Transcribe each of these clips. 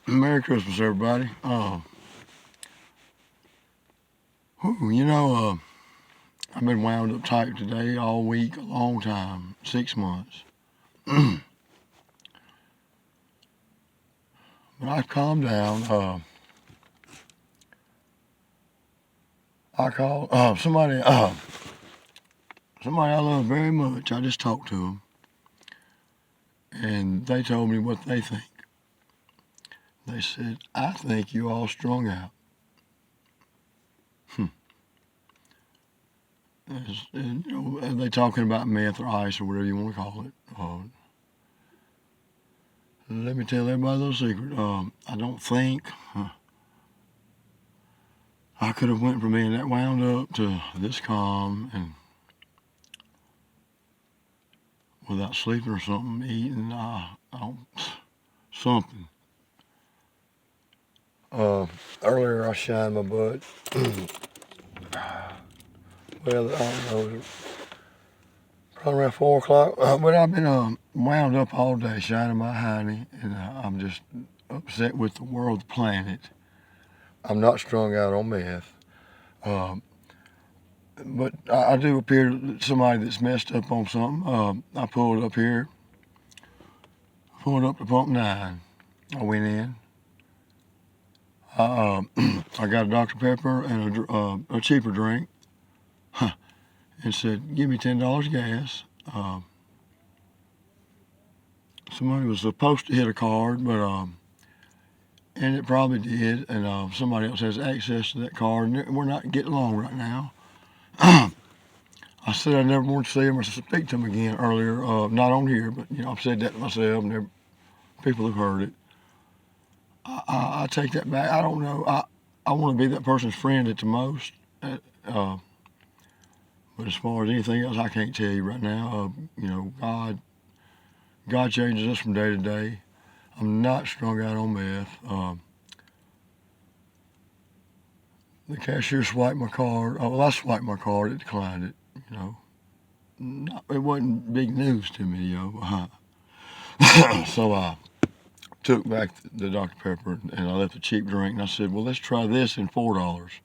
Merry Christmas, everybody. You know, I've been wound up tight today all week, a long time, 6 months. But I've calmed down. I called somebody I love very much. I just talked to them, and they told me what they think. They said, "I think you all strung out." Hmm. And they talking about meth or ice or whatever you want to call it. Let me tell everybody a little secret. I don't think I could have went from being that wound up to this calm and without sleeping or something, eating, something. Earlier I shined my butt. Well, I don't know, probably around 4 o'clock. But I've been wound up all day shining my hiney, and I'm just upset with the world, the planet. I'm not strung out on meth. Um, but I do appear somebody that's messed up on something. I pulled up here, pulled up to pump 9. I went in. I got a Dr. Pepper and a cheaper drink, and said, "Give me $10 gas." Somebody was supposed to hit a card, but and it probably did, and somebody else has access to that card, and we're not getting along right now. I said I never want to see him or speak to him again earlier, not on here, but I've said that to myself, and people have heard it. I take that back. I don't know. I want to be that person's friend at the most. Uh, but as far as anything else, I can't tell you right now. God changes us from day to day. I'm not strung out on meth. The cashier swiped my card. Oh, well, I swiped my card. It declined it. It wasn't big news to me, So I took back the Dr. Pepper and I left the cheap drink. And I said, "Well, let's try this in $4."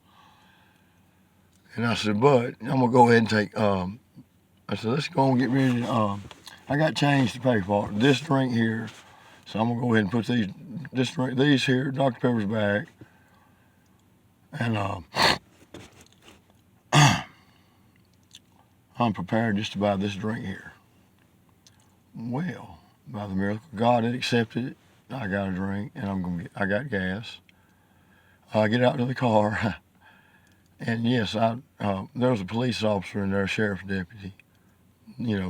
And I said, "But I'm gonna go ahead and take." I said, "Let's go and get ready." I got change to pay for it. This drink here, so I'm gonna go ahead and put these here, Dr. Pepper's back, and I'm prepared just to buy this drink here. Well, by the miracle of God, it accepted it. I got a drink, and I got gas. I get out to the car, and yes, there was a police officer in there, a sheriff's deputy,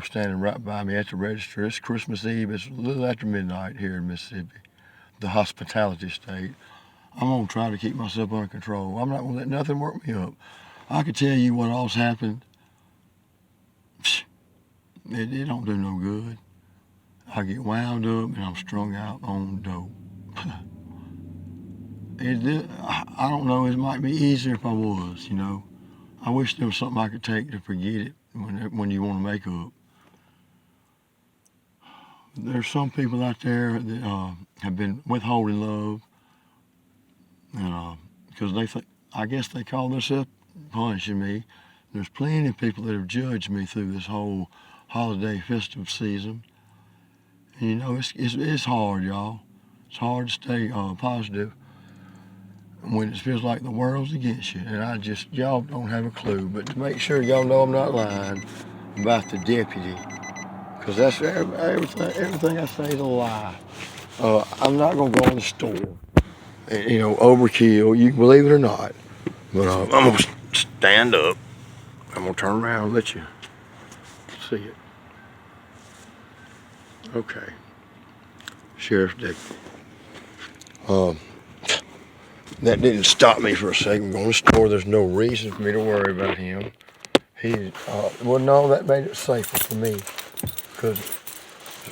standing right by me at the register. It's Christmas Eve. It's a little after midnight here in Mississippi, the hospitality state. I'm gonna try to keep myself under control. I'm not gonna let nothing work me up. I could tell you what all's happened. It don't do no good. I get wound up and I'm strung out on dope. I don't know. It might be easier if I was. I wish there was something I could take to forget it when you want to make up. There's some people out there that have been withholding love, and because I guess they call themselves punishing me. There's plenty of people that have judged me through this whole holiday festive season. And it's hard, y'all. It's hard to stay positive when it feels like the world's against you. And y'all don't have a clue. But to make sure y'all know I'm not lying about the deputy, because that's everything I say is a lie. I'm not gonna go in the store, overkill. You can believe it or not, but I'm gonna stand up. I'm gonna turn around and let you see it. Okay, Sheriff Dick. That didn't stop me for a second. Going to the store, there's no reason for me to worry about him. Well, no, that made it safer for me, because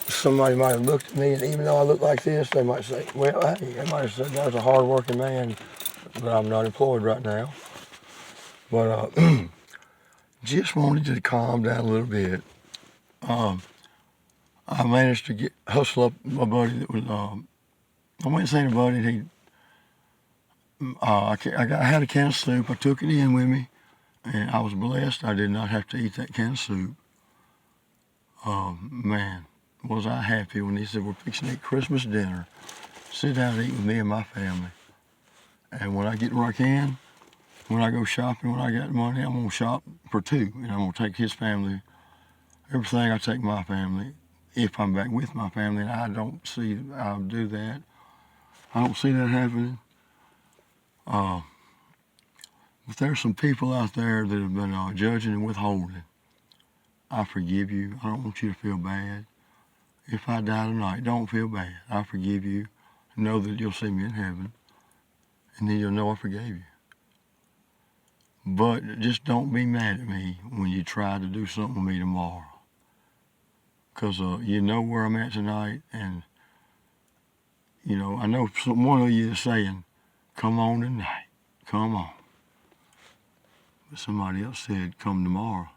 somebody might have looked at me, and even though I look like this, they might say, "Well, hey," they might have said that was a hard-working man, but I'm not employed right now. But just wanted to calm down a little bit. I managed to hustle up my buddy that was I went and seen a buddy, and I had a can of soup. I took it in with me, and I was blessed. I did not have to eat that can of soup. Man, was I happy when he said, we're fixing to eat Christmas dinner. Sit down and eat with me and my family. And when I get where I can, when I go shopping, when I got money, I'm going to shop for two. And I'm going to take his family, everything I take my family, if I'm back with my family. And I don't see I'll do that. I don't see that happening. But there's some people out there that have been judging and withholding. I forgive you. I don't want you to feel bad. If I die tonight, don't feel bad. I forgive you. Know that you'll see me in heaven. And then you'll know I forgave you. But just don't be mad at me when you try to do something with me tomorrow. Because you know where I'm at tonight. And, you know, I know one of you is saying, come on tonight. Come on. But somebody else said, come tomorrow.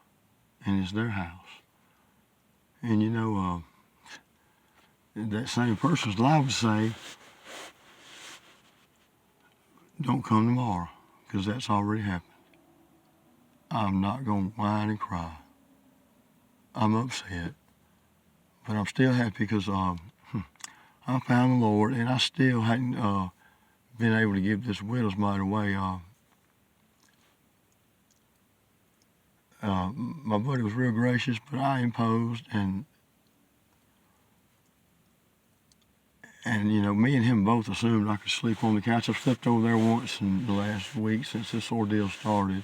And it's their house. And, you know, that same person's liable to say, don't come tomorrow, because that's already happened. I'm not going to whine and cry. I'm upset, but I'm still happy because I found the Lord, and I still hadn't been able to give this widow's mite away. My buddy was real gracious, but I imposed, and you know, me and him both assumed I could sleep on the couch. I've slept over there once in the last week since this ordeal started.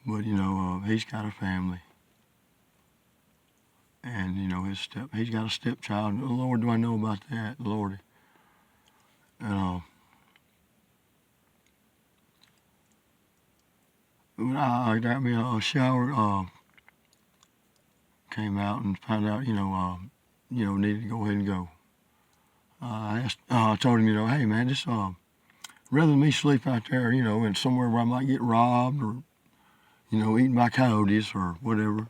But, you know, he's got a family. And, you know, he's got a stepchild. Lord, do I know about that, Lordy. And when I got me a shower, came out and found out, needed to go ahead and go. I told him, hey man, just rather than me sleep out there, in somewhere where I might get robbed or, eaten by coyotes or whatever,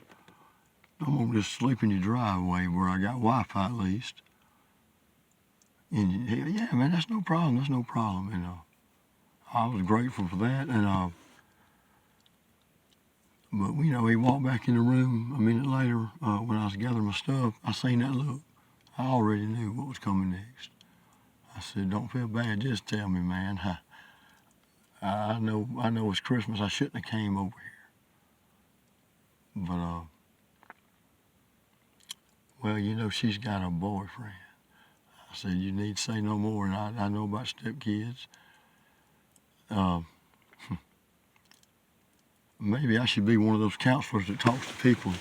I'm gonna just sleep in your driveway where I got Wi-Fi at least. And yeah, man, that's no problem. That's no problem. And I was grateful for that. And but he walked back in the room a minute later when I was gathering my stuff. I seen that look. I already knew what was coming next. I said, "Don't feel bad. Just tell me, man. I know it's Christmas. I shouldn't have came over here. But well, she's got a boyfriend." I said, "You need to say no more." And I know about stepkids. Maybe I should be one of those counselors that talks to people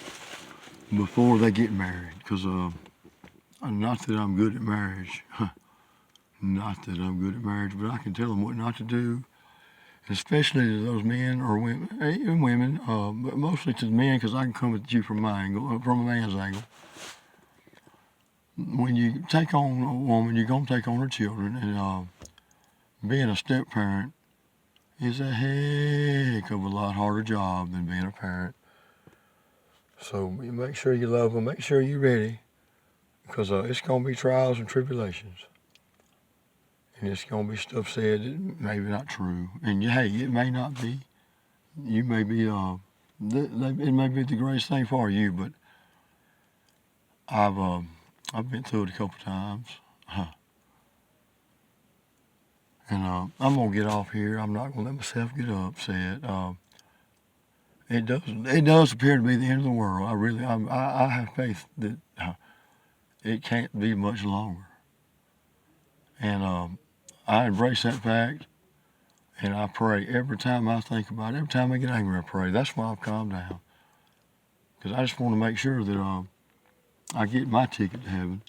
before they get married. Because not that I'm good at marriage. Not that I'm good at marriage, but I can tell them what not to do. Especially to those men or women, even women, but mostly to the men, because I can come at you from my angle, from a man's angle. When you take on a woman, you're going to take on her children, and being a step parent is a heck of a lot harder job than being a parent. So you make sure you love them, make sure you're ready, because it's going to be trials and tribulations. And it's going to be stuff said that maybe not true. And hey, it may not be. You may be, it may be the greatest thing for you, but I've been through it a couple times. And I'm going to get off here. I'm not going to let myself get upset. It does appear to be the end of the world. I have faith that it can't be much longer. And I embrace that fact, and I pray every time I think about it. Every time I get angry, I pray. That's why I've calmed down. Because I just want to make sure that I get my ticket to heaven.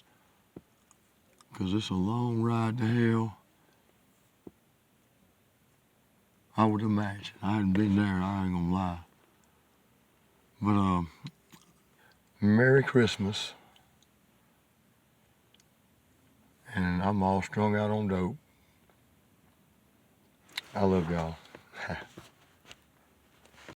Because it's a long ride to hell. I would imagine. I hadn't been there, I ain't gonna lie. But Merry Christmas. And I'm all strung out on dope. I love y'all.